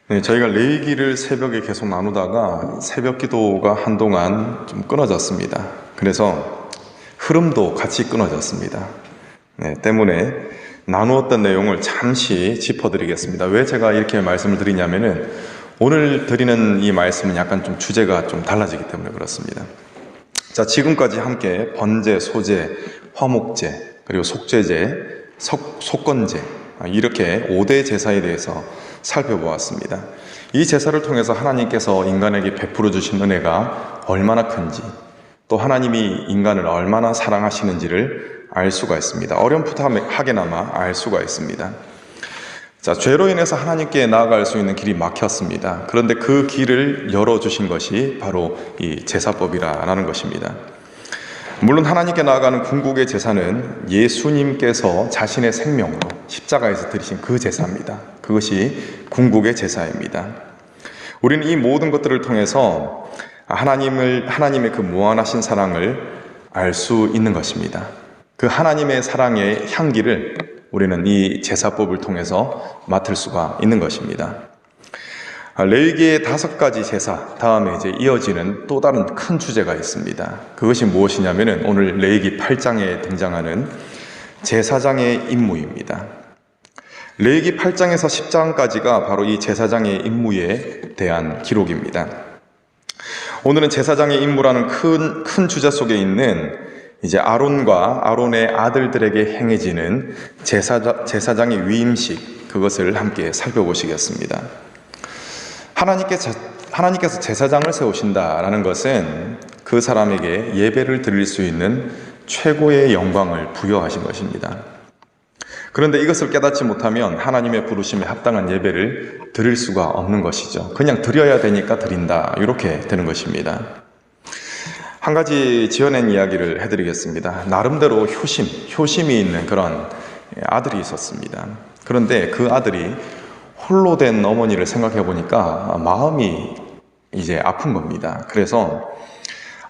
네, 저희가 레위기를 새벽에 계속 나누다가 새벽 기도가 한동안 좀 끊어졌습니다. 그래서 흐름도 같이 끊어졌습니다. 네, 때문에 나누었던 내용을 잠시 짚어드리겠습니다. 왜 제가 이렇게 말씀을 드리냐면은 오늘 드리는 이 말씀은 약간 좀 주제가 좀 달라지기 때문에 그렇습니다. 자, 지금까지 함께 번제, 소제, 화목제, 그리고 속죄제, 속건제, 이렇게 5대 제사에 대해서 살펴보았습니다. 이 제사를 통해서 하나님께서 인간에게 베풀어 주신 은혜가 얼마나 큰지, 또 하나님이 인간을 얼마나 사랑하시는지를 알 수가 있습니다. 어렴풋하게나마 알 수가 있습니다. 자, 죄로 인해서 하나님께 나아갈 수 있는 길이 막혔습니다. 그런데 그 길을 열어주신 것이 바로 이 제사법이라는 것입니다. 물론 하나님께 나아가는 궁극의 제사는 예수님께서 자신의 생명으로 십자가에서 드리신 그 제사입니다. 그것이 궁극의 제사입니다. 우리는 이 모든 것들을 통해서 하나님의 그 무한하신 사랑을 알 수 있는 것입니다. 그 하나님의 사랑의 향기를 우리는 이 제사법을 통해서 맡을 수가 있는 것입니다. 레위기의 5가지 제사 다음에 이제 이어지는 또 다른 큰 주제가 있습니다. 그것이 무엇이냐면은 오늘 레위기 8장에 등장하는 제사장의 임무입니다. 레위기 8장에서 10장까지가 바로 이 제사장의 임무에 대한 기록입니다. 오늘은 제사장의 임무라는 큰 주제 속에 있는 이제 아론과 아론의 아들들에게 행해지는 제사장의 위임식, 그것을 함께 살펴보시겠습니다. 하나님께서 제사장을 세우신다라는 것은 그 사람에게 예배를 드릴 수 있는 최고의 영광을 부여하신 것입니다. 그런데 이것을 깨닫지 못하면 하나님의 부르심에 합당한 예배를 드릴 수가 없는 것이죠. 그냥 드려야 되니까 드린다, 이렇게 되는 것입니다. 한 가지 지어낸 이야기를 해드리겠습니다. 나름대로 효심이 있는 그런 아들이 있었습니다. 그런데 그 아들이 홀로 된 어머니를 생각해 보니까 마음이 이제 아픈 겁니다. 그래서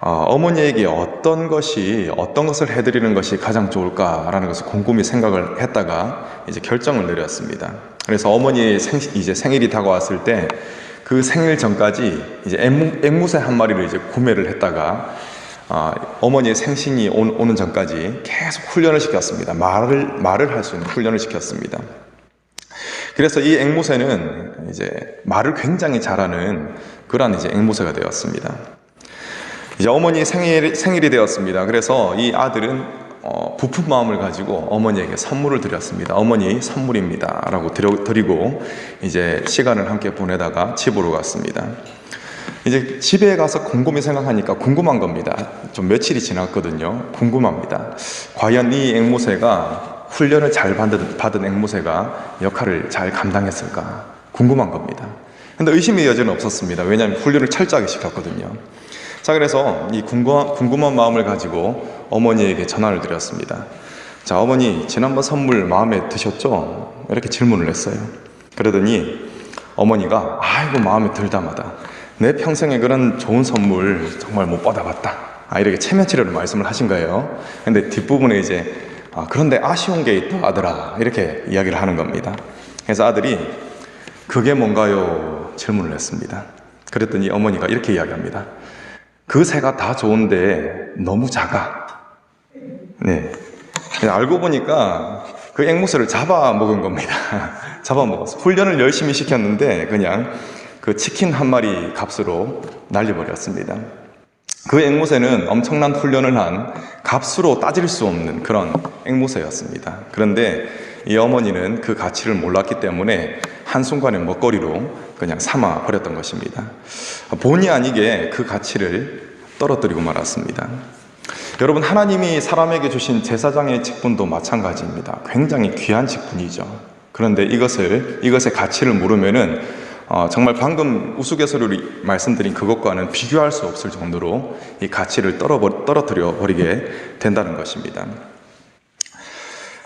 어머니에게 어떤 것을 해드리는 것이 가장 좋을까라는 것을 곰곰이 생각을 했다가 이제 결정을 내렸습니다. 그래서 어머니의 이제 생일이 다가왔을 때 그 생일 전까지 이제 앵무새 한 마리를 이제 구매를 했다가 어머니의 생신이 오는 전까지 계속 훈련을 시켰습니다. 말을 할 수 있는 훈련을 시켰습니다. 그래서 이 앵무새는 이제 말을 굉장히 잘하는 그러한 이제 앵무새가 되었습니다. 이제 어머니 생일이 되었습니다. 그래서 이 아들은 부푼 마음을 가지고 어머니에게 선물을 드렸습니다. 어머니 선물입니다 라고 드리고 이제 시간을 함께 보내다가 집으로 갔습니다. 이제 집에 가서 곰곰이 생각하니까 궁금한 겁니다. 좀 며칠이 지났거든요. 궁금합니다. 과연 이 앵무새가 훈련을 잘 받은 앵무새가 역할을 잘 감당했을까 궁금한 겁니다. 근데 의심의 여지는 없었습니다. 왜냐하면 훈련을 철저하게 시켰거든요. 자, 그래서 이 궁금한 마음을 가지고 어머니에게 전화를 드렸습니다. 자, 어머니, 지난번 선물 마음에 드셨죠? 이렇게 질문을 했어요. 그러더니 어머니가 아이고, 마음에 들다마다 내 평생에 그런 좋은 선물 정말 못 받아봤다, 이렇게 체면치레로 말씀을 하신 거예요. 근데 뒷부분에 이제 그런데 아쉬운 게 있다 아들아, 이렇게 이야기를 하는 겁니다. 그래서 아들이 그게 뭔가요? 질문을 했습니다. 그랬더니 어머니가 이렇게 이야기합니다. 그 새가 다 좋은데 너무 작아. 네. 알고 보니까 그 앵무새를 잡아먹은 겁니다. 잡아먹었어. 훈련을 열심히 시켰는데 그냥 그 치킨 한 마리 값으로 날려버렸습니다. 그 앵무새는 엄청난 훈련을 한 값으로 따질 수 없는 그런 앵무새였습니다. 그런데 이 어머니는 그 가치를 몰랐기 때문에 한순간의 먹거리로 그냥 삼아 버렸던 것입니다. 본의 아니게 그 가치를 떨어뜨리고 말았습니다. 여러분, 하나님이 사람에게 주신 제사장의 직분도 마찬가지입니다. 굉장히 귀한 직분이죠. 그런데 이것의 가치를 모르면은 정말 방금 우스갯소리로 말씀드린 그것과는 비교할 수 없을 정도로 이 가치를 떨어뜨려 버리게 된다는 것입니다.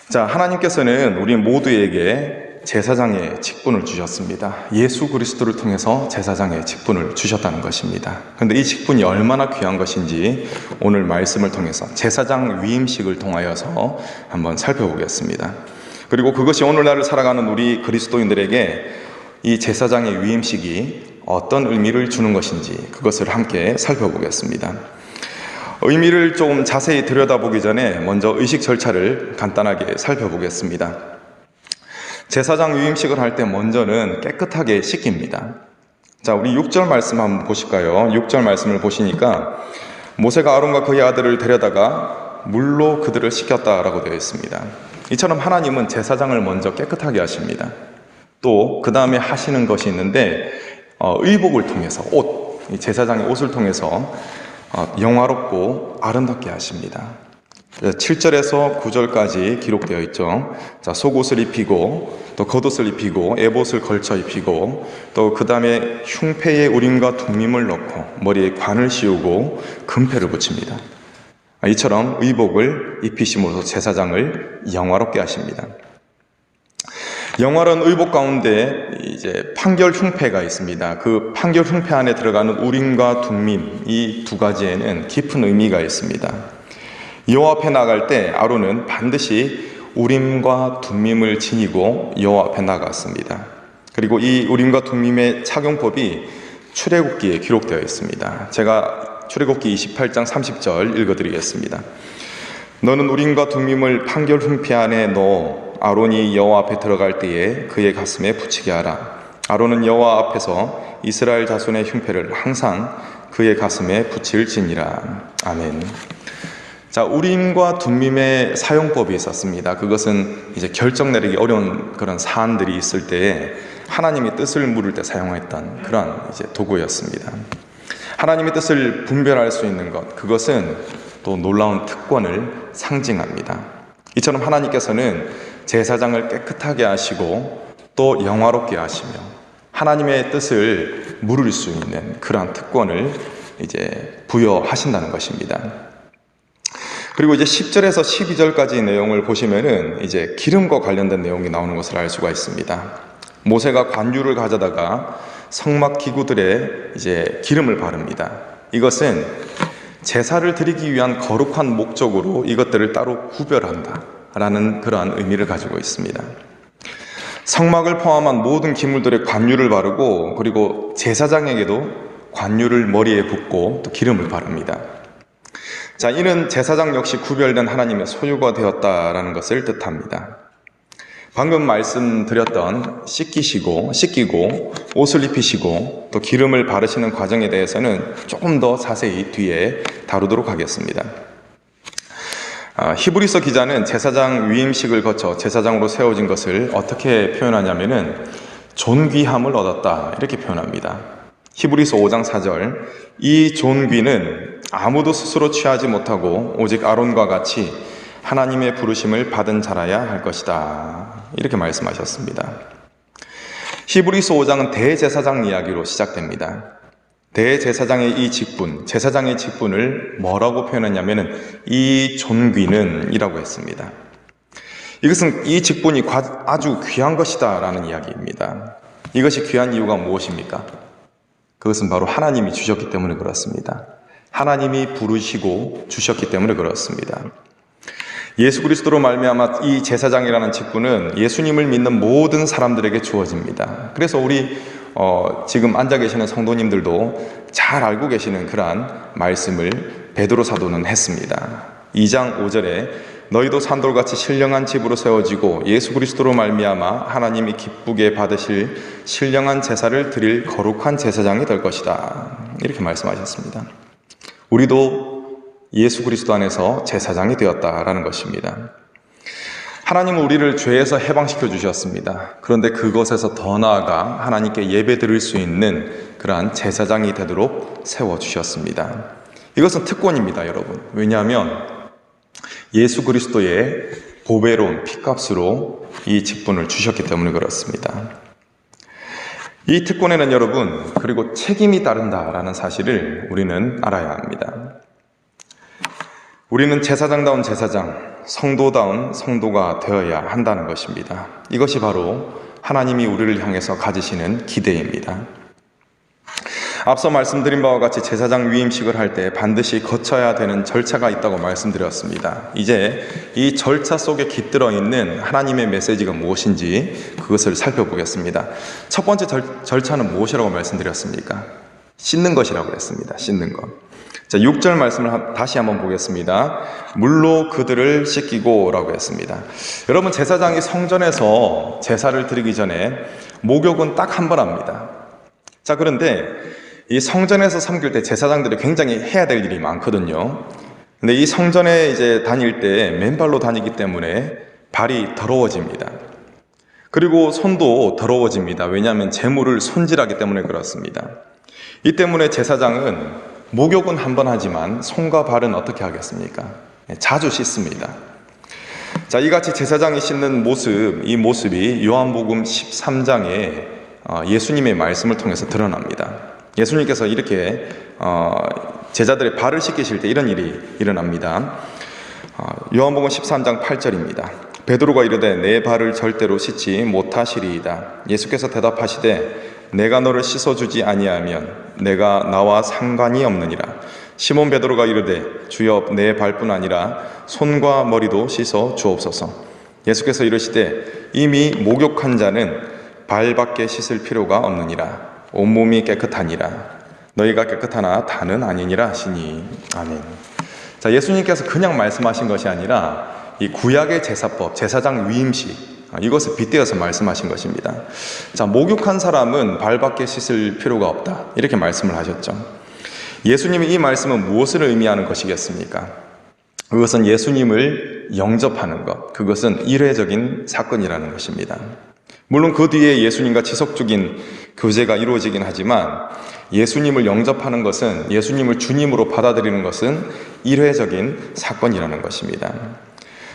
자, 하나님께서는 우리 모두에게 제사장의 직분을 주셨습니다. 예수 그리스도를 통해서 제사장의 직분을 주셨다는 것입니다. 그런데 이 직분이 얼마나 귀한 것인지 오늘 말씀을 통해서 제사장 위임식을 통하여서 한번 살펴보겠습니다. 그리고 그것이 오늘날을 살아가는 우리 그리스도인들에게 이 제사장의 위임식이 어떤 의미를 주는 것인지 그것을 함께 살펴보겠습니다. 의미를 좀 자세히 들여다보기 전에 먼저 의식 절차를 간단하게 살펴보겠습니다. 제사장 위임식을 할 때 먼저는 깨끗하게 씻깁니다. 자, 우리 6절 말씀 한번 보실까요? 6절 말씀을 보시니까 모세가 아론과 그의 아들을 데려다가 물로 그들을 씻겼다라고 되어 있습니다. 이처럼 하나님은 제사장을 먼저 깨끗하게 하십니다. 또 그 다음에 하시는 것이 있는데 의복을 통해서 제사장의 옷을 통해서 영화롭고 아름답게 하십니다. 7절에서 9절까지 기록되어 있죠. 자, 속옷을 입히고 또 겉옷을 입히고 에봇을 걸쳐 입히고 또 그 다음에 흉패에 우림과 둠밈을 넣고 머리에 관을 씌우고 금패를 붙입니다. 이처럼 의복을 입히심으로써 제사장을 영화롭게 하십니다. 영화로운 의복 가운데 이제 판결 흉패가 있습니다. 그 판결 흉패 안에 들어가는 우림과 둠밈, 이 두 가지에는 깊은 의미가 있습니다. 여호와 앞에 나갈 때 아론은 반드시 우림과 둠밈을 지니고 여호와 앞에 나갔습니다. 그리고 이 우림과 둠밈의 착용법이 출애굽기에 기록되어 있습니다. 제가 출애굽기 28장 30절 읽어드리겠습니다. 너는 우림과 둠밈을 판결 흉패 안에 넣어 아론이 여호와 앞에 들어갈 때에 그의 가슴에 붙이게 하라. 아론은 여호와 앞에서 이스라엘 자손의 흉패를 항상 그의 가슴에 붙일지니라. 아멘. 자, 우림과 둠밈의 사용법이 있었습니다. 그것은 이제 결정 내리기 어려운 그런 사안들이 있을 때에 하나님의 뜻을 물을 때 사용했던 그런 이제 도구였습니다. 하나님의 뜻을 분별할 수 있는 것, 그것은 또 놀라운 특권을 상징합니다. 이처럼 하나님께서는 제사장을 깨끗하게 하시고 또 영화롭게 하시며 하나님의 뜻을 물을 수 있는 그러한 특권을 이제 부여하신다는 것입니다. 그리고 이제 10절에서 12절까지 내용을 보시면은 이제 기름과 관련된 내용이 나오는 것을 알 수가 있습니다. 모세가 관유를 가져다가 성막 기구들에 이제 기름을 바릅니다. 이것은 제사를 드리기 위한 거룩한 목적으로 이것들을 따로 구별한다 라는 그러한 의미를 가지고 있습니다. 성막을 포함한 모든 기물들에 관유를 바르고 그리고 제사장에게도 관유를 머리에 붓고 또 기름을 바릅니다. 자, 이는 제사장 역시 구별된 하나님의 소유가 되었다라는 것을 뜻합니다. 방금 말씀드렸던 씻기고 옷을 입히시고 또 기름을 바르시는 과정에 대해서는 조금 더 자세히 뒤에 다루도록 하겠습니다. 히브리서 기자는 제사장 위임식을 거쳐 제사장으로 세워진 것을 어떻게 표현하냐면은 존귀함을 얻었다 이렇게 표현합니다. 히브리서 5장 4절, 이 존귀는 아무도 스스로 취하지 못하고 오직 아론과 같이 하나님의 부르심을 받은 자라야 할 것이다 이렇게 말씀하셨습니다. 히브리서 5장은 대제사장 이야기로 시작됩니다. 대제사장의 이 직분, 제사장의 직분을 뭐라고 표현했냐면은 이 존귀는 이라고 했습니다. 이것은 이 직분이 아주 귀한 것이다 라는 이야기입니다. 이것이 귀한 이유가 무엇입니까? 그것은 바로 하나님이 주셨기 때문에 그렇습니다. 하나님이 부르시고 주셨기 때문에 그렇습니다. 예수 그리스도로 말미암아 이 제사장이라는 직분은 예수님을 믿는 모든 사람들에게 주어집니다. 그래서 우리 지금 앉아 계시는 성도님들도 잘 알고 계시는 그러한 말씀을 베드로 사도는 했습니다. 2장 5절에 너희도 산돌같이 신령한 집으로 세워지고 예수 그리스도로 말미암아 하나님이 기쁘게 받으실 신령한 제사를 드릴 거룩한 제사장이 될 것이다 이렇게 말씀하셨습니다. 우리도 예수 그리스도 안에서 제사장이 되었다라는 것입니다. 하나님은 우리를 죄에서 해방시켜 주셨습니다. 그런데 그것에서 더 나아가 하나님께 예배 드릴 수 있는 그러한 제사장이 되도록 세워주셨습니다. 이것은 특권입니다, 여러분. 왜냐하면 예수 그리스도의 보배로운 피값으로 이 직분을 주셨기 때문에 그렇습니다. 이 특권에는 여러분, 그리고 책임이 따른다라는 사실을 우리는 알아야 합니다. 우리는 제사장다운 제사장, 성도다운 성도가 되어야 한다는 것입니다. 이것이 바로 하나님이 우리를 향해서 가지시는 기대입니다. 앞서 말씀드린 바와 같이 제사장 위임식을 할 때 반드시 거쳐야 되는 절차가 있다고 말씀드렸습니다. 이제 이 절차 속에 깃들어 있는 하나님의 메시지가 무엇인지 그것을 살펴보겠습니다. 첫 번째 절차는 무엇이라고 말씀드렸습니까? 씻는 것이라고 했습니다. 씻는 것. 자, 6절 말씀을 다시 한번 보겠습니다. 물로 그들을 씻기고 라고 했습니다. 여러분, 제사장이 성전에서 제사를 드리기 전에 목욕은 딱 한 번 합니다. 자, 그런데 이 성전에서 섬길 때 제사장들이 굉장히 해야 될 일이 많거든요. 근데 이 성전에 이제 다닐 때 맨발로 다니기 때문에 발이 더러워집니다. 그리고 손도 더러워집니다. 왜냐하면 제물을 손질하기 때문에 그렇습니다. 이 때문에 제사장은 목욕은 한 번 하지만 손과 발은 어떻게 하겠습니까? 자주 씻습니다. 자, 이같이 제사장이 씻는 모습, 이 모습이 요한복음 13장에 예수님의 말씀을 통해서 드러납니다. 예수님께서 이렇게 제자들의 발을 씻기실 때 이런 일이 일어납니다. 요한복음 13장 8절입니다. 베드로가 이르되 내 발을 절대로 씻지 못하시리이다. 예수께서 대답하시되 내가 너를 씻어주지 아니하면 내가 나와 상관이 없느니라. 시몬 베드로가 이르되 주여 내 발뿐 아니라 손과 머리도 씻어 주옵소서. 예수께서 이르시되 이미 목욕한 자는 발밖에 씻을 필요가 없느니라. 온몸이 깨끗하니라. 너희가 깨끗하나 다는 아니니라 하시니. 아멘. 자, 예수님께서 그냥 말씀하신 것이 아니라 이 구약의 제사법, 제사장 위임식, 이것을 빗대어서 말씀하신 것입니다. 자, 목욕한 사람은 발밖에 씻을 필요가 없다, 이렇게 말씀을 하셨죠. 예수님의 이 말씀은 무엇을 의미하는 것이겠습니까? 그것은 예수님을 영접하는 것, 그것은 일회적인 사건이라는 것입니다. 물론 그 뒤에 예수님과 지속적인 교제가 이루어지긴 하지만 예수님을 영접하는 것은, 예수님을 주님으로 받아들이는 것은 일회적인 사건이라는 것입니다.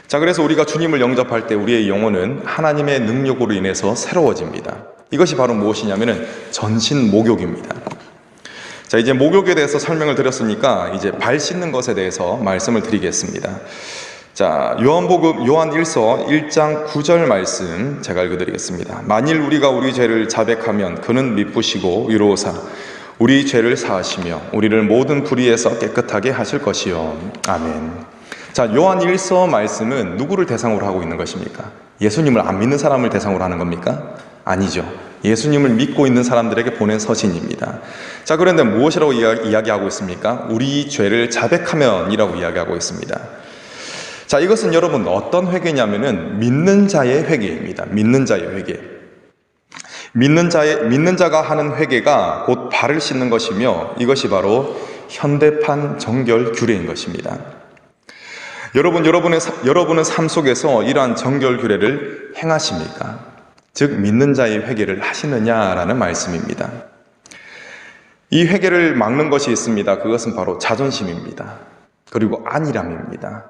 자, 그래서 우리가 주님을 영접할 때 우리의 영혼은 하나님의 능력으로 인해서 새로워집니다. 이것이 바로 무엇이냐면은 전신 목욕입니다. 자, 이제 목욕에 대해서 설명을 드렸으니까 이제 발 씻는 것에 대해서 말씀을 드리겠습니다. 자, 요한 1서 1장 9절 말씀 제가 읽어드리겠습니다. 만일 우리가 우리 죄를 자백하면 그는 미쁘시고 위로우사 우리 죄를 사하시며 우리를 모든 불의에서 깨끗하게 하실 것이요. 아멘. 자, 요한 1서 말씀은 누구를 대상으로 하고 있는 것입니까? 예수님을 안 믿는 사람을 대상으로 하는 겁니까? 아니죠. 예수님을 믿고 있는 사람들에게 보낸 서신입니다. 자, 그런데 무엇이라고 이야기하고 있습니까? 우리 죄를 자백하면 이라고 이야기하고 있습니다. 자, 이것은 여러분 어떤 회개냐면은 믿는 자의 회개입니다. 믿는 자의 회개. 믿는 자가 하는 회개가 곧 발을 씻는 것이며 이것이 바로 현대판 정결 규례인 것입니다. 여러분은 삶 속에서 이러한 정결 규례를 행하십니까? 즉 믿는 자의 회개를 하시느냐라는 말씀입니다. 이 회개를 막는 것이 있습니다. 그것은 바로 자존심입니다. 그리고 안일함입니다.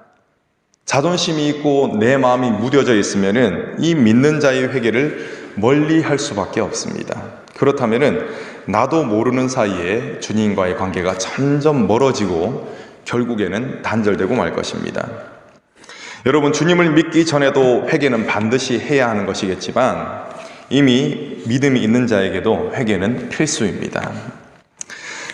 자존심이 있고 내 마음이 무뎌져 있으면은 이 믿는 자의 회개를 멀리 할 수밖에 없습니다. 그렇다면은 나도 모르는 사이에 주님과의 관계가 점점 멀어지고 결국에는 단절되고 말 것입니다. 여러분, 주님을 믿기 전에도 회개는 반드시 해야 하는 것이겠지만 이미 믿음이 있는 자에게도 회개는 필수입니다.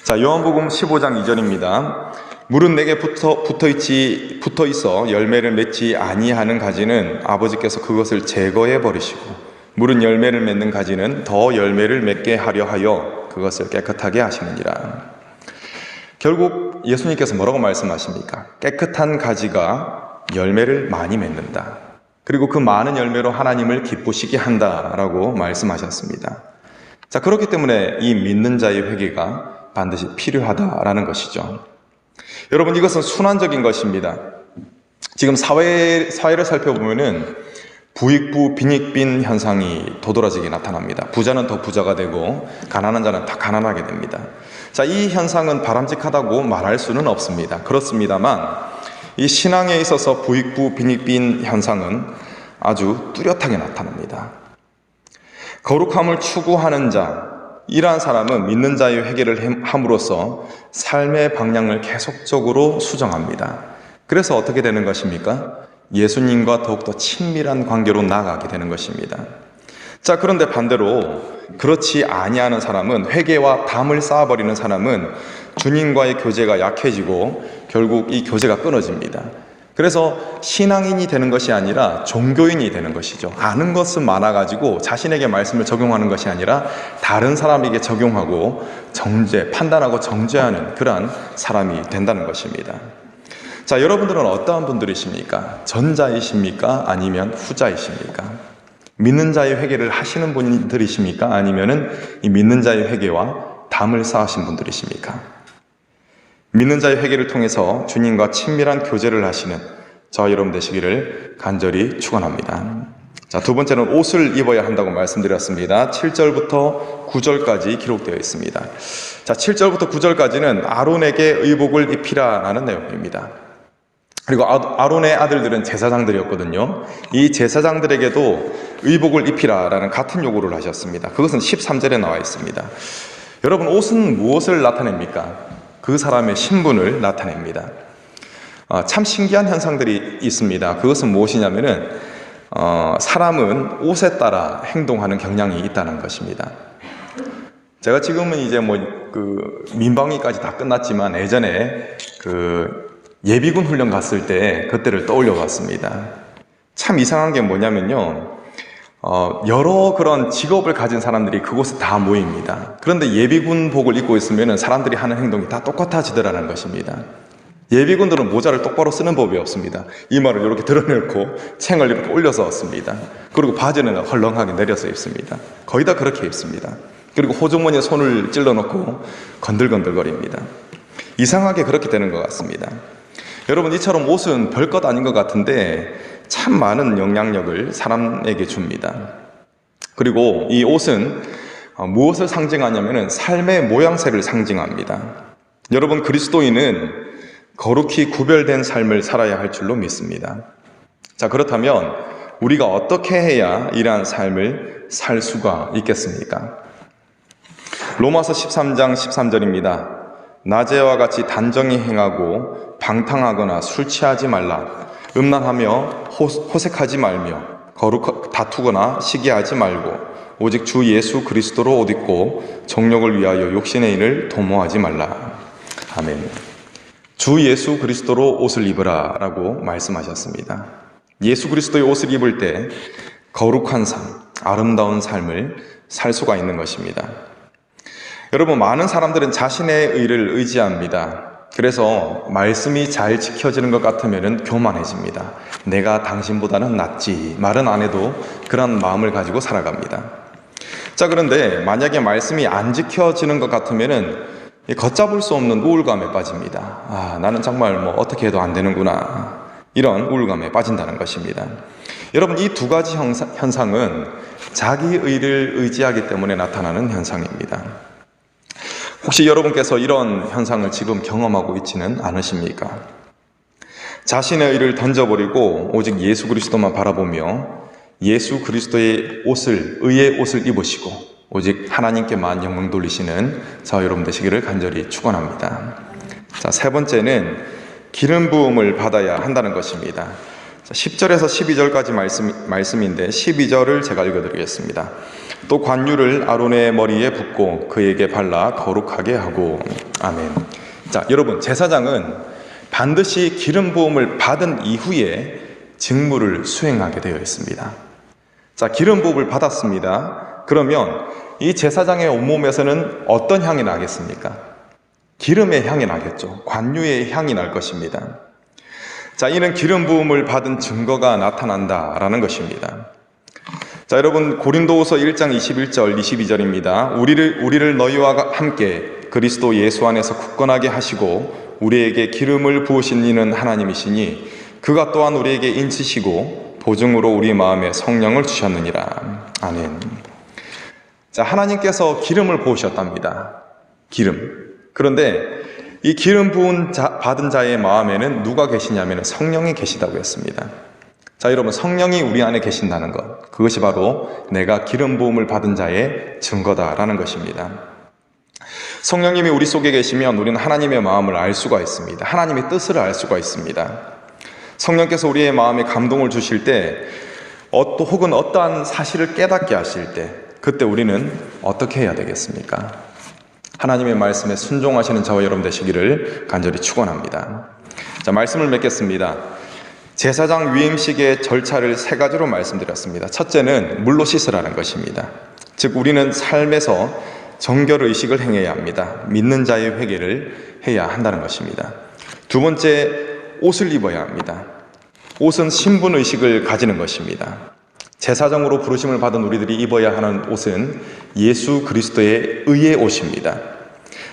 자, 요한복음 15장 2절입니다. 물은 내게 붙어 있어 열매를 맺지 아니하는 가지는 아버지께서 그것을 제거해 버리시고 물은 열매를 맺는 가지는 더 열매를 맺게 하려 하여 그것을 깨끗하게 하시느니라. 결국 예수님께서 뭐라고 말씀하십니까? 깨끗한 가지가 열매를 많이 맺는다. 그리고 그 많은 열매로 하나님을 기쁘시게 한다라고 말씀하셨습니다. 자, 그렇기 때문에 이 믿는 자의 회개가 반드시 필요하다라는 것이죠. 여러분, 이것은 순환적인 것입니다. 지금 사회를 살펴보면은 부익부 빈익빈 현상이 도드라지게 나타납니다. 부자는 더 부자가 되고 가난한 자는 더 가난하게 됩니다. 자, 이 현상은 바람직하다고 말할 수는 없습니다. 그렇습니다만 이 신앙에 있어서 부익부 빈익빈 현상은 아주 뚜렷하게 나타납니다. 거룩함을 추구하는 자, 이러한 사람은 믿는 자의 회개를 함으로써 삶의 방향을 계속적으로 수정합니다. 그래서 어떻게 되는 것입니까? 예수님과 더욱더 친밀한 관계로 나아가게 되는 것입니다. 자, 그런데 반대로 그렇지 아니하는 사람은, 회개와 담을 쌓아버리는 사람은 주님과의 교제가 약해지고 결국 이 교제가 끊어집니다. 그래서 신앙인이 되는 것이 아니라 종교인이 되는 것이죠. 아는 것은 많아가지고 자신에게 말씀을 적용하는 것이 아니라 다른 사람에게 적용하고 판단하고 정죄하는 그러한 사람이 된다는 것입니다. 자, 여러분들은 어떠한 분들이십니까? 전자이십니까? 아니면 후자이십니까? 믿는 자의 회개를 하시는 분들이십니까? 아니면은 이 믿는 자의 회개와 담을 쌓으신 분들이십니까? 믿는 자의 회개를 통해서 주님과 친밀한 교제를 하시는 저와 여러분 되시기를 간절히 축원합니다. 자, 두 번째는 옷을 입어야 한다고 말씀드렸습니다. 7절부터 9절까지 기록되어 있습니다. 자, 7절부터 9절까지는 아론에게 의복을 입히라라는 내용입니다. 그리고 아론의 아들들은 제사장들이었거든요. 이 제사장들에게도 의복을 입히라라는 같은 요구를 하셨습니다. 그것은 13절에 나와 있습니다. 여러분, 옷은 무엇을 나타냅니까? 그 사람의 신분을 나타냅니다. 참 신기한 현상들이 있습니다. 그것은 무엇이냐면은 사람은 옷에 따라 행동하는 경향이 있다는 것입니다. 제가 지금은 이제 민방위까지 다 끝났지만 예전에 예비군 훈련 갔을 때 그때를 떠올려 봤습니다. 참 이상한 게 뭐냐면요. 여러 그런 직업을 가진 사람들이 그곳에 다 모입니다. 그런데 예비군복을 입고 있으면 사람들이 하는 행동이 다 똑같아지더라는 것입니다. 예비군들은 모자를 똑바로 쓰는 법이 없습니다. 이마를 이렇게 드러내고 챙을 이렇게 올려서 씁니다. 그리고 바지는 헐렁하게 내려서 입습니다. 거의 다 그렇게 입습니다. 그리고 호주머니에 손을 찔러놓고 건들건들거립니다. 이상하게 그렇게 되는 것 같습니다. 여러분, 이처럼 옷은 별것 아닌 것 같은데 참 많은 영향력을 사람에게 줍니다. 그리고 이 옷은 무엇을 상징하냐면 삶의 모양새를 상징합니다. 여러분, 그리스도인은 거룩히 구별된 삶을 살아야 할 줄로 믿습니다. 자, 그렇다면 우리가 어떻게 해야 이러한 삶을 살 수가 있겠습니까? 로마서 13장 13절입니다. 낮에와 같이 단정히 행하고 방탕하거나 술 취하지 말라. 음란하며 호색하지 말며 다투거나 시기하지 말고 오직 주 예수 그리스도로 옷 입고 정욕을 위하여 욕심의 일을 도모하지 말라. 아멘. 주 예수 그리스도로 옷을 입으라 라고 말씀하셨습니다. 예수 그리스도의 옷을 입을 때 거룩한 삶, 아름다운 삶을 살 수가 있는 것입니다. 여러분, 많은 사람들은 자신의 의를 의지합니다. 그래서 말씀이 잘 지켜지는 것 같으면 교만해집니다. 내가 당신보다는 낫지. 말은 안 해도 그런 마음을 가지고 살아갑니다. 자, 그런데 만약에 말씀이 안 지켜지는 것 같으면 걷잡을 수 없는 우울감에 빠집니다. 나는 정말 어떻게 해도 안 되는구나. 이런 우울감에 빠진다는 것입니다. 여러분, 이 두 가지 현상은 자기 의를 의지하기 때문에 나타나는 현상입니다. 혹시 여러분께서 이런 현상을 지금 경험하고 있지는 않으십니까? 자신의 의를 던져버리고 오직 예수 그리스도만 바라보며 예수 그리스도의 의의 옷을 입으시고 오직 하나님께만 영광 돌리시는 저와 여러분 되시기를 간절히 축원합니다. 자, 세 번째는 기름 부음을 받아야 한다는 것입니다. 10절에서 12절까지 말씀인데 12절을 제가 읽어드리겠습니다. 또 관유를 아론의 머리에 붓고 그에게 발라 거룩하게 하고. 아멘. 자, 여러분, 제사장은 반드시 기름 부음을 받은 이후에 직무를 수행하게 되어 있습니다. 자, 기름 부음을 받았습니다. 그러면 이 제사장의 온몸에서는 어떤 향이 나겠습니까? 기름의 향이 나겠죠. 관유의 향이 날 것입니다. 자, 이는 기름 부음을 받은 증거가 나타난다라는 것입니다. 자, 여러분, 고린도후서 1장 21절 22절입니다. 우리를 너희와 함께 그리스도 예수 안에서 굳건하게 하시고 우리에게 기름을 부으신 이는 하나님이시니 그가 또한 우리에게 인치시고 보증으로 우리 마음에 성령을 주셨느니라. 아멘. 자, 하나님께서 기름을 부으셨답니다. 기름. 그런데 이 기름 부은 받은 자의 마음에는 누가 계시냐면 성령이 계시다고 했습니다. 자, 여러분, 성령이 우리 안에 계신다는 것, 그것이 바로 내가 기름 부음을 받은 자의 증거다라는 것입니다. 성령님이 우리 속에 계시면 우리는 하나님의 마음을 알 수가 있습니다. 하나님의 뜻을 알 수가 있습니다. 성령께서 우리의 마음에 감동을 주실 때 또 혹은 어떠한 사실을 깨닫게 하실 때 그때 우리는 어떻게 해야 되겠습니까? 하나님의 말씀에 순종하시는 저와 여러분 되시기를 간절히 축원합니다. 자, 말씀을 맺겠습니다. 제사장 위임식의 절차를 세 가지로 말씀드렸습니다. 첫째는 물로 씻으라는 것입니다. 즉 우리는 삶에서 정결의식을 행해야 합니다. 믿는 자의 회개를 해야 한다는 것입니다. 두 번째, 옷을 입어야 합니다. 옷은 신분의식을 가지는 것입니다. 제사장으로 부르심을 받은 우리들이 입어야 하는 옷은 예수 그리스도의 의의 옷입니다.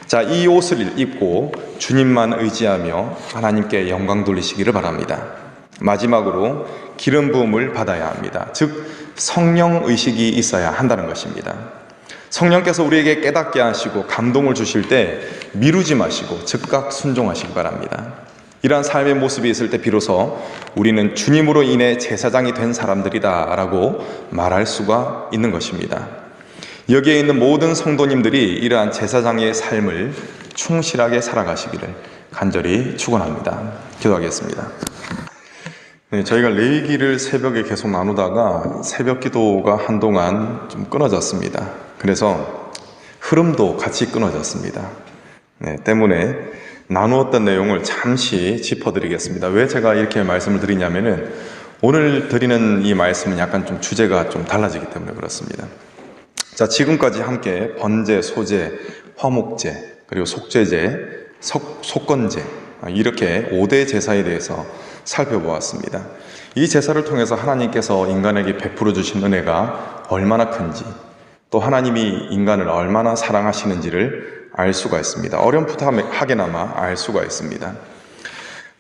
자, 이 옷을 입고 주님만 의지하며 하나님께 영광 돌리시기를 바랍니다. 마지막으로 기름 부음을 받아야 합니다. 즉 성령 의식이 있어야 한다는 것입니다. 성령께서 우리에게 깨닫게 하시고 감동을 주실 때 미루지 마시고 즉각 순종하시기 바랍니다. 이러한 삶의 모습이 있을 때 비로소 우리는 주님으로 인해 제사장이 된 사람들이다 라고 말할 수가 있는 것입니다. 여기에 있는 모든 성도님들이 이러한 제사장의 삶을 충실하게 살아가시기를 간절히 축원합니다. 기도하겠습니다. 네, 저희가 레위기를 새벽에 계속 나누다가 새벽 기도가 한동안 좀 끊어졌습니다. 그래서 흐름도 같이 끊어졌습니다. 네, 때문에 나누었던 내용을 잠시 짚어드리겠습니다. 왜 제가 이렇게 말씀을 드리냐면은 오늘 드리는 이 말씀은 약간 좀 주제가 좀 달라지기 때문에 그렇습니다. 자, 지금까지 함께 번제, 소제, 화목제, 그리고 속죄제, 속건제 이렇게 5대 제사에 대해서 살펴보았습니다. 이 제사를 통해서 하나님께서 인간에게 베풀어 주신 은혜가 얼마나 큰지, 또 하나님이 인간을 얼마나 사랑하시는지를 알 수가 있습니다. 어렴풋하게나마 알 수가 있습니다.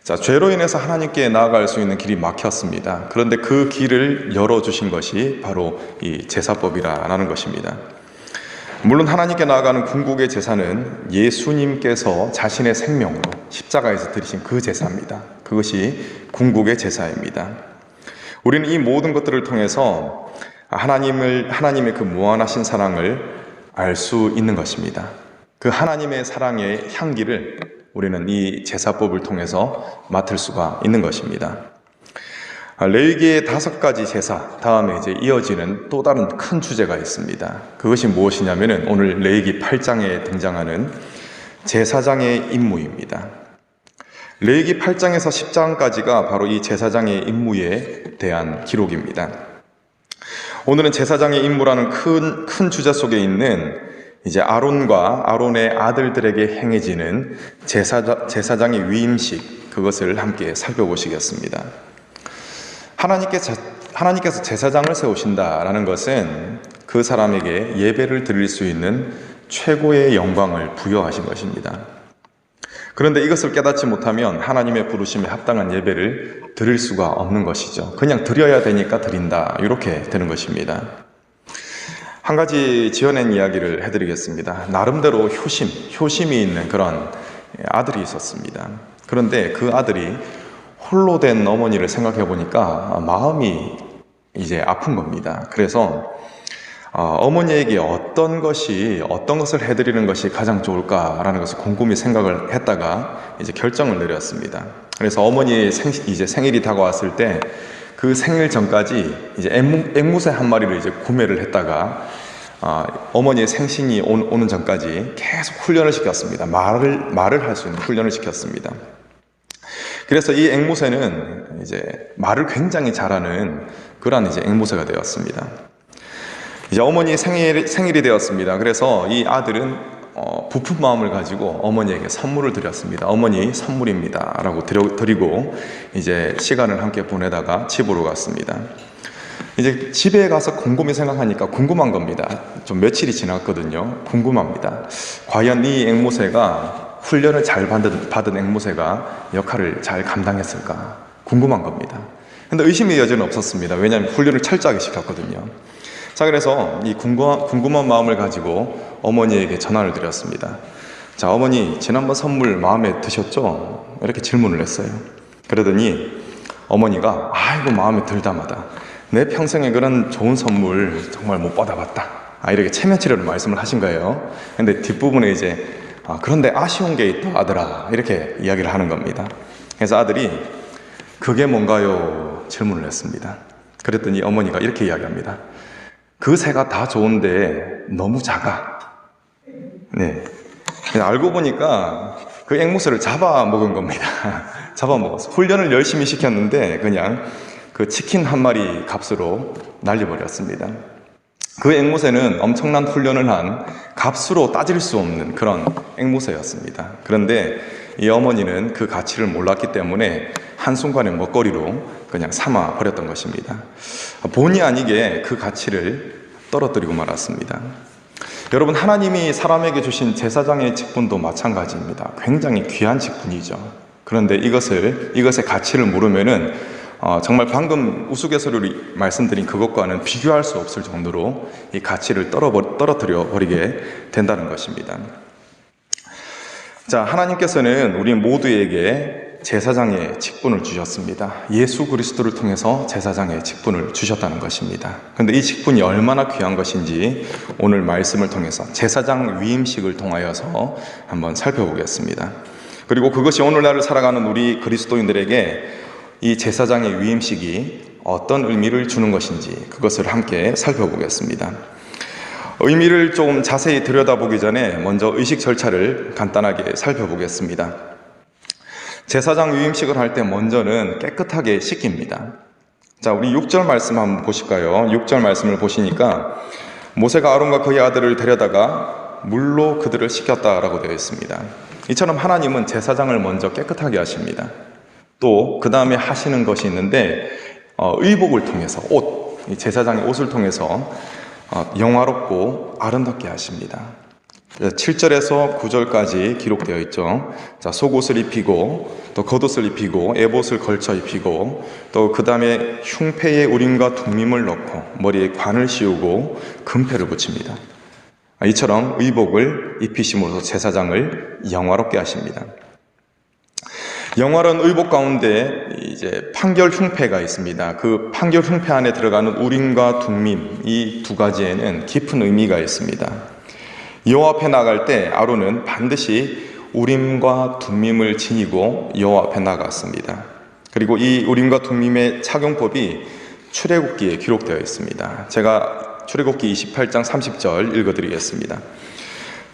자, 죄로 인해서 하나님께 나아갈 수 있는 길이 막혔습니다. 그런데 그 길을 열어주신 것이 바로 이 제사법이라는 것입니다. 물론 하나님께 나아가는 궁극의 제사는 예수님께서 자신의 생명으로 십자가에서 드리신 그 제사입니다. 그것이 궁극의 제사입니다. 우리는 이 모든 것들을 통해서 하나님의 그 무한하신 사랑을 알 수 있는 것입니다. 그 하나님의 사랑의 향기를 우리는 이 제사법을 통해서 맡을 수가 있는 것입니다. 레위기의 5가지 제사 다음에 이제 이어지는 또 다른 큰 주제가 있습니다. 그것이 무엇이냐면은 오늘 레위기 8장에 등장하는 제사장의 임무입니다. 레위기 8장에서 10장까지가 바로 이 제사장의 임무에 대한 기록입니다. 오늘은 제사장의 임무라는 큰 주제 속에 있는 이제 아론과 아론의 아들들에게 행해지는 제사장의 위임식, 그것을 함께 살펴보시겠습니다. 하나님께서 제사장을 세우신다라는 것은 그 사람에게 예배를 드릴 수 있는 최고의 영광을 부여하신 것입니다. 그런데 이것을 깨닫지 못하면 하나님의 부르심에 합당한 예배를 드릴 수가 없는 것이죠. 그냥 드려야 되니까 드린다, 이렇게 되는 것입니다. 한 가지 지어낸 이야기를 해드리겠습니다. 나름대로 효심이 있는 그런 아들이 있었습니다. 그런데 그 아들이 홀로 된 어머니를 생각해 보니까 마음이 이제 아픈 겁니다. 그래서 어머니에게 어떤 것을 해드리는 것이 가장 좋을까라는 것을 곰곰이 생각을 했다가 이제 결정을 내렸습니다. 그래서 어머니의 이제 생일이 다가왔을 때 그 생일 전까지 이제 앵무새 한 마리를 이제 구매를 했다가 어머니의 생신이 오는 전까지 계속 훈련을 시켰습니다. 말을 할 수 있는 훈련을 시켰습니다. 그래서 이 앵무새는 이제 말을 굉장히 잘하는 그러한 이제 앵무새가 되었습니다. 이제 어머니의 생일이 되었습니다. 그래서 이 아들은 부푼 마음을 가지고 어머니에게 선물을 드렸습니다. 어머니 선물입니다 라고 드리고 이제 시간을 함께 보내다가 집으로 갔습니다. 이제 집에 가서 곰곰이 생각하니까 궁금한 겁니다. 좀 며칠이 지났거든요. 궁금합니다. 과연 이 앵무새가 훈련을 잘 받은 앵무새가 역할을 잘 감당했을까 궁금한 겁니다. 근데 의심의 여지는 없었습니다. 왜냐하면 훈련을 철저하게 시켰거든요. 자, 그래서 이 궁금한 마음을 가지고 어머니에게 전화를 드렸습니다. 자, 어머니 지난번 선물 마음에 드셨죠? 이렇게 질문을 했어요. 그러더니 어머니가 아이고 마음에 들다마다 내 평생에 그런 좋은 선물 정말 못 받아봤다, 이렇게 체면치레로 말씀을 하신 거예요. 근데 뒷부분에 이제 그런데 아쉬운 게 있다 아들아, 이렇게 이야기를 하는 겁니다. 그래서 아들이 그게 뭔가요? 질문을 했습니다. 그랬더니 어머니가 이렇게 이야기합니다. 그 새가 다 좋은데 너무 작아. 네. 알고 보니까 그 앵무새를 잡아먹은 겁니다. 잡아먹었어. 훈련을 열심히 시켰는데 그냥 그 치킨 한 마리 값으로 날려버렸습니다. 그 앵무새는 엄청난 훈련을 한 값으로 따질 수 없는 그런 앵무새였습니다. 그런데 이 어머니는 그 가치를 몰랐기 때문에 한순간의 먹거리로 그냥 삼아 버렸던 것입니다. 본의 아니게 그 가치를 떨어뜨리고 말았습니다. 여러분, 하나님이 사람에게 주신 제사장의 직분도 마찬가지입니다. 굉장히 귀한 직분이죠. 그런데 이것의 가치를 모르면은 정말 방금 우스갯소리로 말씀드린 그것과는 비교할 수 없을 정도로 이 가치를 떨어뜨려 버리게 된다는 것입니다. 자, 하나님께서는 우리 모두에게 제사장의 직분을 주셨습니다. 예수 그리스도를 통해서 제사장의 직분을 주셨다는 것입니다. 그런데 이 직분이 얼마나 귀한 것인지 오늘 말씀을 통해서 제사장 위임식을 통하여서 한번 살펴보겠습니다. 그리고 그것이 오늘날을 살아가는 우리 그리스도인들에게 이 제사장의 위임식이 어떤 의미를 주는 것인지 그것을 함께 살펴보겠습니다. 의미를 좀 자세히 들여다보기 전에 먼저 의식 절차를 간단하게 살펴보겠습니다. 제사장 위임식을 할 때 먼저는 깨끗하게 씻깁니다. 자, 우리 6절 말씀 한번 보실까요? 6절 말씀을 보시니까 모세가 아론과 그의 아들을 데려다가 물로 그들을 씻겼다라고 되어 있습니다. 이처럼 하나님은 제사장을 먼저 깨끗하게 하십니다. 또 그 다음에 하시는 것이 있는데 의복을 통해서 이 제사장의 옷을 통해서 영화롭고 아름답게 하십니다. 7절에서 9절까지 기록되어 있죠. 자, 속옷을 입히고 또 겉옷을 입히고 에봇을 걸쳐 입히고 또 그 다음에 흉패에 우림과 둠밈을 넣고 머리에 관을 씌우고 금패를 붙입니다. 이처럼 의복을 입히심으로써 제사장을 영화롭게 하십니다. 영화로운 의복 가운데 이제 판결 흉패가 있습니다. 그 판결 흉패 안에 들어가는 우림과 둠밈, 이 두 가지에는 깊은 의미가 있습니다. 여호와 앞에 나갈 때 아론은 반드시 우림과 둠밈을 지니고 여호와 앞에 나갔습니다. 그리고 이 우림과 둠밈의 착용법이 출애굽기에 기록되어 있습니다. 제가 출애굽기 28장 30절 읽어드리겠습니다.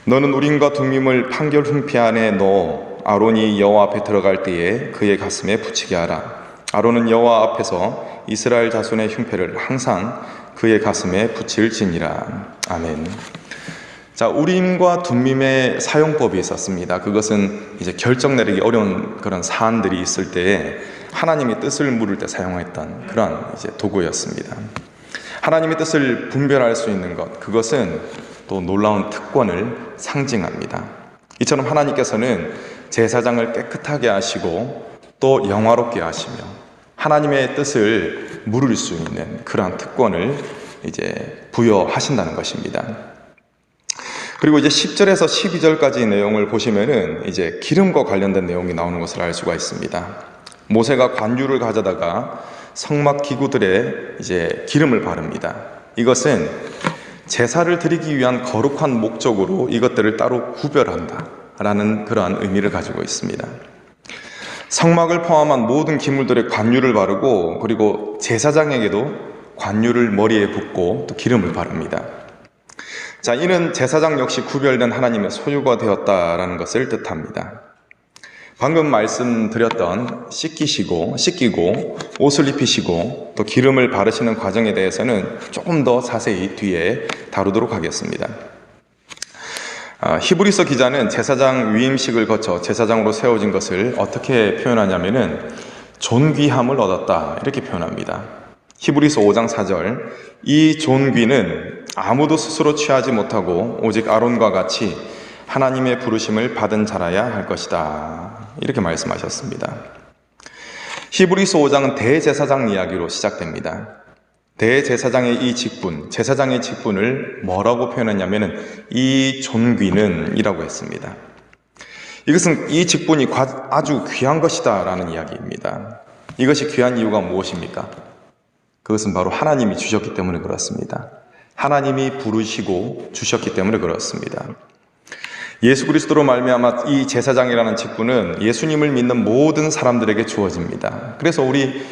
너는 우림과 둠밈을 판결 흉패 안에 넣어 아론이 여호와 앞에 들어갈 때에 그의 가슴에 붙이게 하라. 아론은 여호와 앞에서 이스라엘 자손의 흉패를 항상 그의 가슴에 붙일지니라. 아멘. 자, 우림과 둠밈의 사용법이 있었습니다. 그것은 이제 결정 내리기 어려운 그런 사안들이 있을 때에 하나님의 뜻을 물을 때 사용했던 그런 이제 도구였습니다. 하나님의 뜻을 분별할 수 있는 것, 그것은 또 놀라운 특권을 상징합니다. 이처럼 하나님께서는 제사장을 깨끗하게 하시고 또 영화롭게 하시며 하나님의 뜻을 물을 수 있는 그러한 특권을 이제 부여하신다는 것입니다. 그리고 이제 10절에서 12절까지 내용을 보시면은 이제 기름과 관련된 내용이 나오는 것을 알 수가 있습니다. 모세가 관유를 가져다가 성막 기구들에 이제 기름을 바릅니다. 이것은 제사를 드리기 위한 거룩한 목적으로 이것들을 따로 구별한다 라는 그러한 의미를 가지고 있습니다. 성막을 포함한 모든 기물들의 관유를 바르고 그리고 제사장에게도 관유를 머리에 붓고 또 기름을 바릅니다. 자, 이는 제사장 역시 구별된 하나님의 소유가 되었다라는 것을 뜻합니다. 방금 말씀드렸던 씻기고 옷을 입히시고 또 기름을 바르시는 과정에 대해서는 조금 더 자세히 뒤에 다루도록 하겠습니다. 히브리서 기자는 제사장 위임식을 거쳐 제사장으로 세워진 것을 어떻게 표현하냐면은 존귀함을 얻었다 이렇게 표현합니다. 히브리서 5장 4절, 이 존귀는 아무도 스스로 취하지 못하고 오직 아론과 같이 하나님의 부르심을 받은 자라야 할 것이다 이렇게 말씀하셨습니다. 히브리서 5장은 대제사장 이야기로 시작됩니다. 대제사장의 이 직분, 제사장의 직분을 뭐라고 표현했냐면은 이 존귀는 이라고 했습니다. 이것은 이 직분이 아주 귀한 것이다 라는 이야기입니다. 이것이 귀한 이유가 무엇입니까? 그것은 바로 하나님이 주셨기 때문에 그렇습니다. 하나님이 부르시고 주셨기 때문에 그렇습니다. 예수 그리스도로 말미암아 이 제사장이라는 직분은 예수님을 믿는 모든 사람들에게 주어집니다. 그래서 우리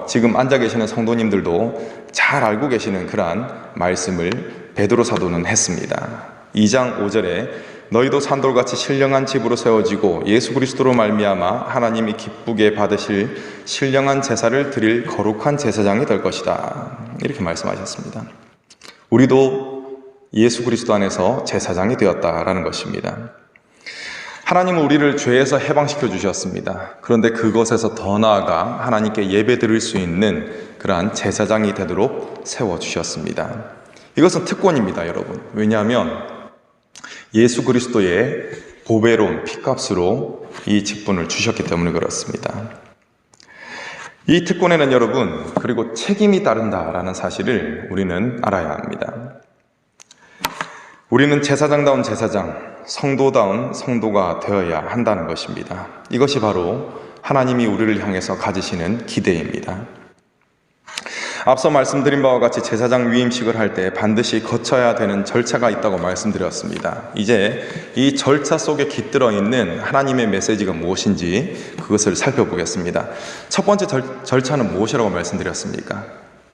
지금 앉아 계시는 성도님들도 잘 알고 계시는 그러한 말씀을 베드로 사도는 했습니다. 2장 5절에 너희도 산돌같이 신령한 집으로 세워지고 예수 그리스도로 말미암아 하나님이 기쁘게 받으실 신령한 제사를 드릴 거룩한 제사장이 될 것이다. 이렇게 말씀하셨습니다. 우리도 예수 그리스도 안에서 제사장이 되었다라는 것입니다. 하나님은 우리를 죄에서 해방시켜 주셨습니다. 그런데 그것에서 더 나아가 하나님께 예배 드릴 수 있는 그러한 제사장이 되도록 세워주셨습니다. 이것은 특권입니다, 여러분. 왜냐하면 예수 그리스도의 보배로운 피값으로 이 직분을 주셨기 때문에 그렇습니다. 이 특권에는 여러분, 그리고 책임이 따른다라는 사실을 우리는 알아야 합니다. 우리는 제사장다운 제사장, 성도다운 성도가 되어야 한다는 것입니다. 이것이 바로 하나님이 우리를 향해서 가지시는 기대입니다. 앞서 말씀드린 바와 같이 제사장 위임식을 할 때 반드시 거쳐야 되는 절차가 있다고 말씀드렸습니다. 이제 이 절차 속에 깃들어 있는 하나님의 메시지가 무엇인지 그것을 살펴보겠습니다. 첫 번째 절차는 무엇이라고 말씀드렸습니까?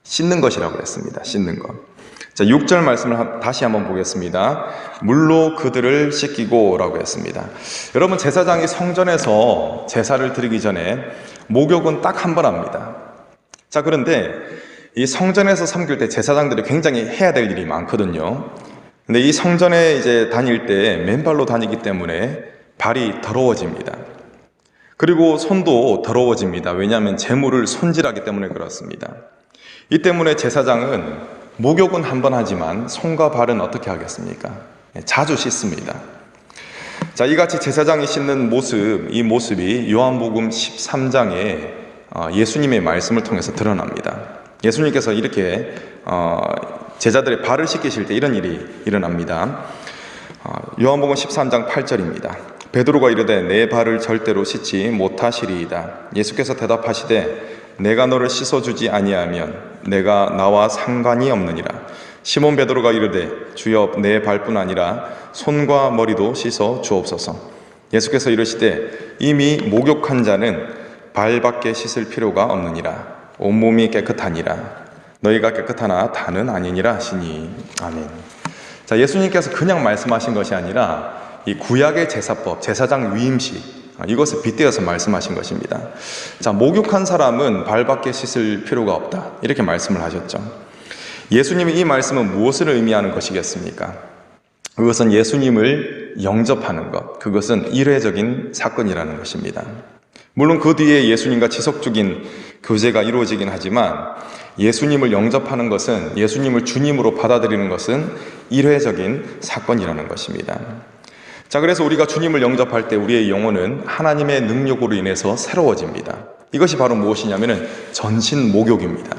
씻는 것이라고 했습니다. 씻는 것. 자, 6절 말씀을 다시 한번 보겠습니다. 물로 그들을 씻기고 라고 했습니다. 여러분, 제사장이 성전에서 제사를 드리기 전에 목욕은 딱 한 번 합니다. 자, 그런데 이 성전에서 섬길 때 제사장들이 굉장히 해야 될 일이 많거든요. 근데 이 성전에 이제 다닐 때 맨발로 다니기 때문에 발이 더러워집니다. 그리고 손도 더러워집니다. 왜냐하면 제물을 손질하기 때문에 그렇습니다. 이 때문에 제사장은 목욕은 한 번 하지만 손과 발은 어떻게 하겠습니까? 자주 씻습니다. 자, 이같이 제사장이 씻는 모습, 이 모습이 요한복음 13장에 예수님의 말씀을 통해서 드러납니다. 예수님께서 이렇게 제자들의 발을 씻기실 때 이런 일이 일어납니다. 요한복음 13장 8절입니다. 베드로가 이르되 내 발을 절대로 씻지 못하시리이다. 예수께서 대답하시되 내가 너를 씻어주지 아니하면 내가 나와 상관이 없느니라. 시몬 베드로가 이르되 주여 내 발뿐 아니라 손과 머리도 씻어 주옵소서. 예수께서 이르시되 이미 목욕한 자는 발밖에 씻을 필요가 없느니라. 온몸이 깨끗하니라. 너희가 깨끗하나 다는 아니니라 하시니. 아멘. 자, 예수님께서 그냥 말씀하신 것이 아니라 이 구약의 제사법, 제사장 위임식, 이것을 빗대어서 말씀하신 것입니다. 자, 목욕한 사람은 발밖에 씻을 필요가 없다. 이렇게 말씀을 하셨죠. 예수님의 이 말씀은 무엇을 의미하는 것이겠습니까? 그것은 예수님을 영접하는 것, 그것은 일회적인 사건이라는 것입니다. 물론 그 뒤에 예수님과 지속적인 교제가 이루어지긴 하지만 예수님을 영접하는 것은, 예수님을 주님으로 받아들이는 것은 일회적인 사건이라는 것입니다. 자, 그래서 우리가 주님을 영접할 때 우리의 영혼은 하나님의 능력으로 인해서 새로워집니다. 이것이 바로 무엇이냐면은 전신 목욕입니다.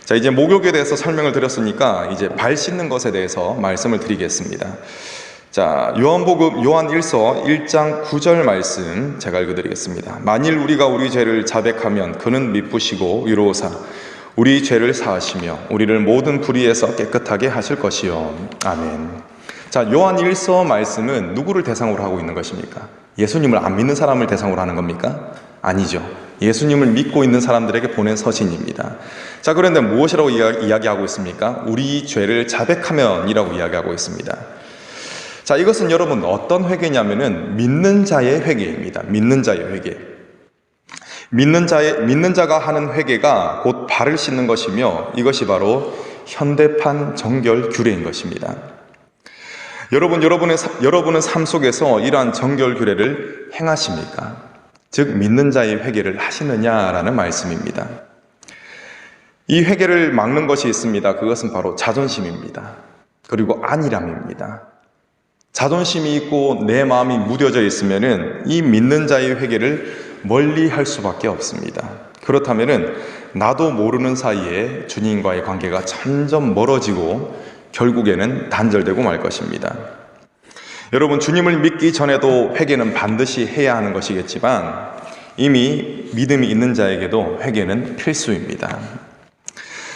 자, 이제 목욕에 대해서 설명을 드렸으니까 이제 발 씻는 것에 대해서 말씀을 드리겠습니다. 자, 요한 1서 1장 9절 말씀 제가 읽어드리겠습니다. 만일 우리가 우리 죄를 자백하면 그는 미쁘시고 위로우사 우리 죄를 사하시며 우리를 모든 불의에서 깨끗하게 하실 것이요. 아멘. 자, 요한 1서 말씀은 누구를 대상으로 하고 있는 것입니까? 예수님을 안 믿는 사람을 대상으로 하는 겁니까? 아니죠. 예수님을 믿고 있는 사람들에게 보낸 서신입니다. 자, 그런데 무엇이라고 이야기하고 있습니까? 우리 죄를 자백하면 이라고 이야기하고 있습니다. 자, 이것은 여러분 어떤 회개냐면은 믿는 자의 회개입니다. 믿는 자의 회개. 믿는 자가 하는 회개가 곧 발을 씻는 것이며 이것이 바로 현대판 정결 규례인 것입니다. 여러분은 삶 속에서 이러한 정결 규례를 행하십니까? 즉 믿는 자의 회개를 하시느냐라는 말씀입니다. 이 회개를 막는 것이 있습니다. 그것은 바로 자존심입니다. 그리고 안일함입니다. 자존심이 있고 내 마음이 무뎌져 있으면은 이 믿는 자의 회개를 멀리 할 수밖에 없습니다. 그렇다면은 나도 모르는 사이에 주님과의 관계가 점점 멀어지고 결국에는 단절되고 말 것입니다. 여러분, 주님을 믿기 전에도 회개는 반드시 해야 하는 것이겠지만 이미 믿음이 있는 자에게도 회개는 필수입니다.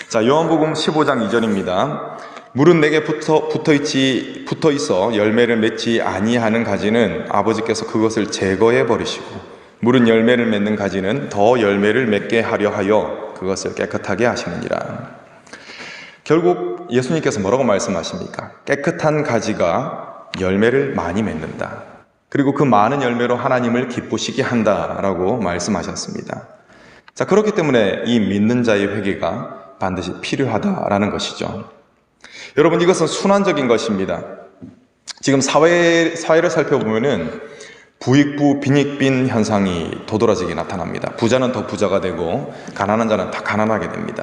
자, 요한복음 15장 2절입니다. 물은 내게 붙어 있어 열매를 맺지 아니하는 가지는 아버지께서 그것을 제거해 버리시고 무른 열매를 맺는 가지는 더 열매를 맺게 하려 하여 그것을 깨끗하게 하시느니라. 결국 예수님께서 뭐라고 말씀하십니까? 깨끗한 가지가 열매를 많이 맺는다. 그리고 그 많은 열매로 하나님을 기쁘시게 한다라고 말씀하셨습니다. 자, 그렇기 때문에 이 믿는 자의 회개가 반드시 필요하다라는 것이죠. 여러분, 이것은 순환적인 것입니다. 지금 사회를 살펴보면은 부익부 빈익빈 현상이 도드라지게 나타납니다. 부자는 더 부자가 되고 가난한 자는 더 가난하게 됩니다.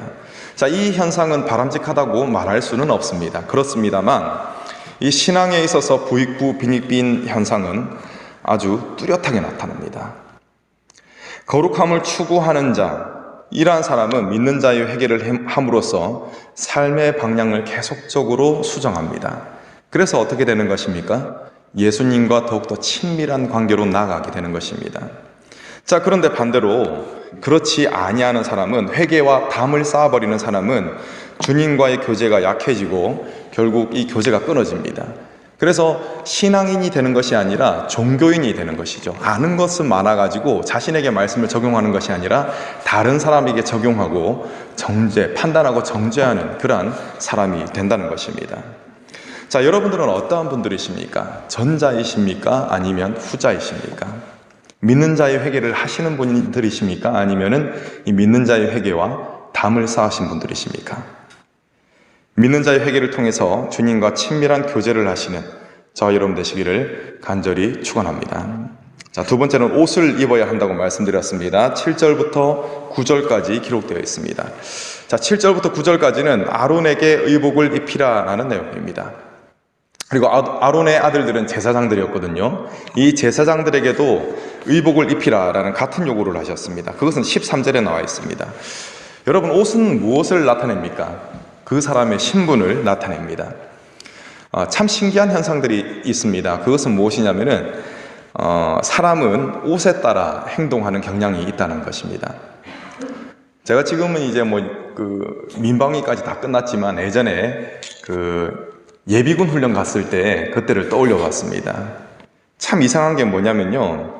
자, 이 현상은 바람직하다고 말할 수는 없습니다. 그렇습니다만 이 신앙에 있어서 부익부 빈익빈 현상은 아주 뚜렷하게 나타납니다. 거룩함을 추구하는 자, 이러한 사람은 믿는 자의 회개를 함으로써 삶의 방향을 계속적으로 수정합니다. 그래서 어떻게 되는 것입니까? 예수님과 더욱더 친밀한 관계로 나아가게 되는 것입니다. 자, 그런데 반대로 그렇지 아니하는 사람은, 회개와 담을 쌓아버리는 사람은 주님과의 교제가 약해지고 결국 이 교제가 끊어집니다. 그래서 신앙인이 되는 것이 아니라 종교인이 되는 것이죠. 아는 것은 많아가지고 자신에게 말씀을 적용하는 것이 아니라 다른 사람에게 적용하고 판단하고 정죄하는 그러한 사람이 된다는 것입니다. 자, 여러분들은 어떠한 분들이십니까? 전자이십니까? 아니면 후자이십니까? 믿는 자의 회개를 하시는 분들이십니까? 아니면은 이 믿는 자의 회개와 담을 쌓으신 분들이십니까? 믿는 자의 회개를 통해서 주님과 친밀한 교제를 하시는 저와 여러분 되시기를 간절히 축원합니다. 자, 두 번째는 옷을 입어야 한다고 말씀드렸습니다. 7절부터 9절까지 기록되어 있습니다. 자, 7절부터 9절까지는 아론에게 의복을 입히라라는 내용입니다. 그리고 아론의 아들들은 제사장들이었거든요. 이 제사장들에게도 의복을 입히라라는 같은 요구를 하셨습니다. 그것은 13절에 나와 있습니다. 여러분, 옷은 무엇을 나타냅니까? 그 사람의 신분을 나타냅니다. 참 신기한 현상들이 있습니다. 그것은 무엇이냐면은 사람은 옷에 따라 행동하는 경향이 있다는 것입니다. 제가 지금은 이제 민방위까지 다 끝났지만 예전에 예비군 훈련 갔을 때 그때를 떠올려 봤습니다. 참 이상한 게 뭐냐면요.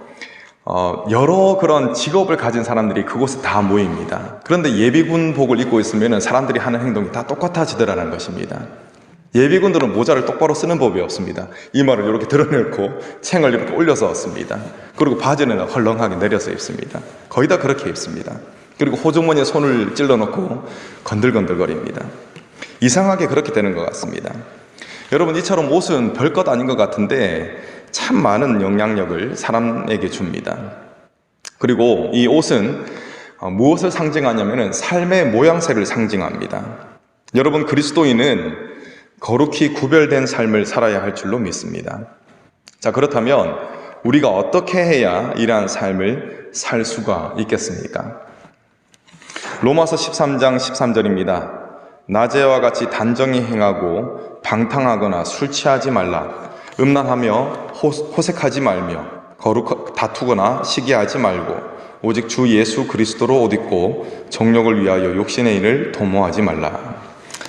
여러 그런 직업을 가진 사람들이 그곳에 다 모입니다. 그런데 예비군복을 입고 있으면 사람들이 하는 행동이 다 똑같아지더라는 것입니다. 예비군들은 모자를 똑바로 쓰는 법이 없습니다. 이마를 이렇게 드러내고 챙을 이렇게 올려서 씁니다. 그리고 바지는 헐렁하게 내려서 입습니다. 거의 다 그렇게 입습니다. 그리고 호주머니에 손을 찔러놓고 건들건들거립니다. 이상하게 그렇게 되는 것 같습니다. 여러분, 이처럼 옷은 별것 아닌 것 같은데 참 많은 영향력을 사람에게 줍니다. 그리고 이 옷은 무엇을 상징하냐면 삶의 모양새를 상징합니다. 여러분, 그리스도인은 거룩히 구별된 삶을 살아야 할 줄로 믿습니다. 자, 그렇다면 우리가 어떻게 해야 이러한 삶을 살 수가 있겠습니까? 로마서 13장 13절입니다. 낮에와 같이 단정히 행하고 방탕하거나 술 취하지 말라. 음란하며 호색하지 말며 다투거나 시기하지 말고 오직 주 예수 그리스도로 옷 입고 정욕을 위하여 욕심의 일을 도모하지 말라.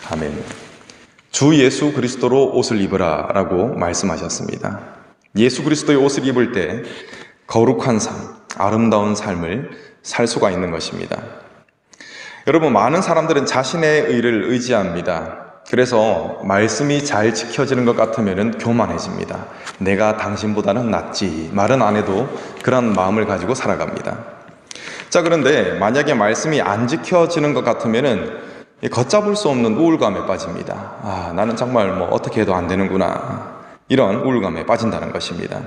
아멘. 주 예수 그리스도로 옷을 입으라 라고 말씀하셨습니다. 예수 그리스도의 옷을 입을 때 거룩한 삶, 아름다운 삶을 살 수가 있는 것입니다. 여러분, 많은 사람들은 자신의 의를 의지합니다. 그래서 말씀이 잘 지켜지는 것 같으면 교만해집니다. 내가 당신보다는 낫지. 말은 안 해도 그런 마음을 가지고 살아갑니다. 자, 그런데 만약에 말씀이 안 지켜지는 것 같으면 걷잡을 수 없는 우울감에 빠집니다. 나는 정말 어떻게 해도 안 되는구나. 이런 우울감에 빠진다는 것입니다.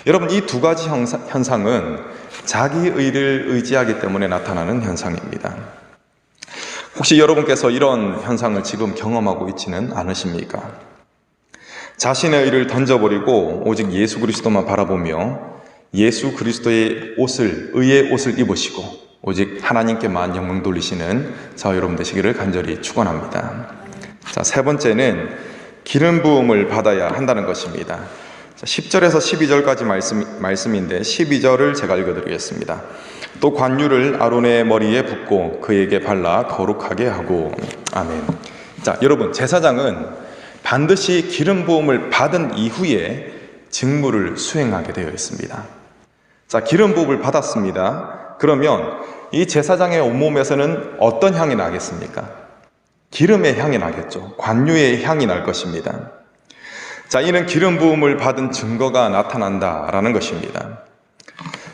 여러분, 이 두 가지 현상은 자기 의를 의지하기 때문에 나타나는 현상입니다. 혹시 여러분께서 이런 현상을 지금 경험하고 있지는 않으십니까? 자신의 의를 던져버리고 오직 예수 그리스도만 바라보며 예수 그리스도의 의의 옷을 입으시고 오직 하나님께만 영광 돌리시는 저와 여러분 되시기를 간절히 축원합니다. 자, 세 번째는 기름 부음을 받아야 한다는 것입니다. 10절에서 12절까지 말씀인데 12절을 제가 읽어드리겠습니다. 또 관유를 아론의 머리에 붓고 그에게 발라 거룩하게 하고. 아멘. 자, 여러분, 제사장은 반드시 기름 부음을 받은 이후에 직무를 수행하게 되어 있습니다. 자, 기름 부음을 받았습니다. 그러면 이 제사장의 온몸에서는 어떤 향이 나겠습니까? 기름의 향이 나겠죠. 관유의 향이 날 것입니다. 자, 이는 기름 부음을 받은 증거가 나타난다라는 것입니다.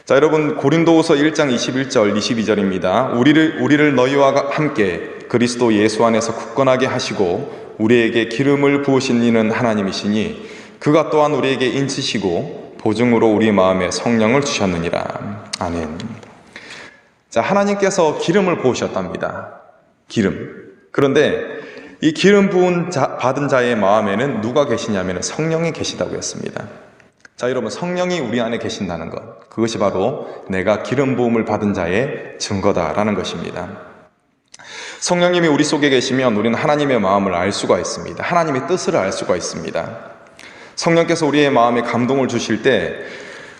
자, 여러분, 고린도후서 1장 21절 22절입니다. 우리를 너희와 함께 그리스도 예수 안에서 굳건하게 하시고 우리에게 기름을 부으신 이는 하나님이시니 그가 또한 우리에게 인치시고 보증으로 우리 마음에 성령을 주셨느니라. 아멘. 자, 하나님께서 기름을 부으셨답니다. 기름. 그런데 이 기름 부은 받은 자의 마음에는 누가 계시냐면 성령이 계시다고 했습니다. 자, 여러분, 성령이 우리 안에 계신다는 것, 그것이 바로 내가 기름 부음을 받은 자의 증거다라는 것입니다. 성령님이 우리 속에 계시면 우리는 하나님의 마음을 알 수가 있습니다. 하나님의 뜻을 알 수가 있습니다. 성령께서 우리의 마음에 감동을 주실 때,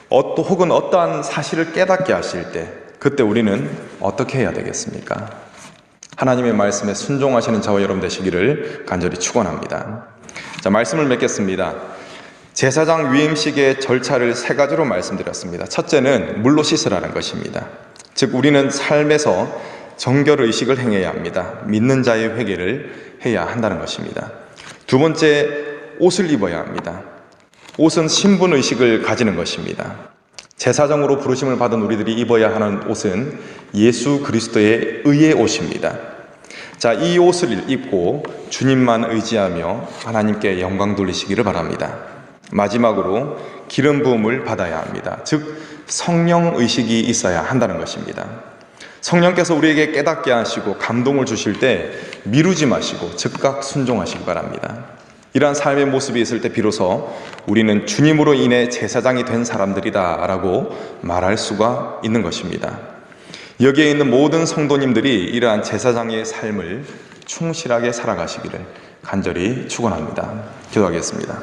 혹은 어떠한 사실을 깨닫게 하실 때, 그때 우리는 어떻게 해야 되겠습니까? 하나님의 말씀에 순종하시는 저와 여러분 되시기를 간절히 축원합니다. 자, 말씀을 맺겠습니다. 제사장 위임식의 절차를 3가지로 말씀드렸습니다. 첫째는 물로 씻으라는 것입니다. 즉, 우리는 삶에서 정결의식을 행해야 합니다. 믿는 자의 회개를 해야 한다는 것입니다. 두 번째, 옷을 입어야 합니다. 옷은 신분의식을 가지는 것입니다. 제사장으로 부르심을 받은 우리들이 입어야 하는 옷은 예수 그리스도의 의의 옷입니다. 자, 이 옷을 입고 주님만 의지하며 하나님께 영광 돌리시기를 바랍니다. 마지막으로 기름 부음을 받아야 합니다. 즉, 성령 의식이 있어야 한다는 것입니다. 성령께서 우리에게 깨닫게 하시고 감동을 주실 때 미루지 마시고 즉각 순종하시기 바랍니다. 이러한 삶의 모습이 있을 때 비로소 우리는 주님으로 인해 제사장이 된 사람들이다 라고 말할 수가 있는 것입니다. 여기에 있는 모든 성도님들이 이러한 제사장의 삶을 충실하게 살아가시기를 간절히 축원합니다. 기도하겠습니다.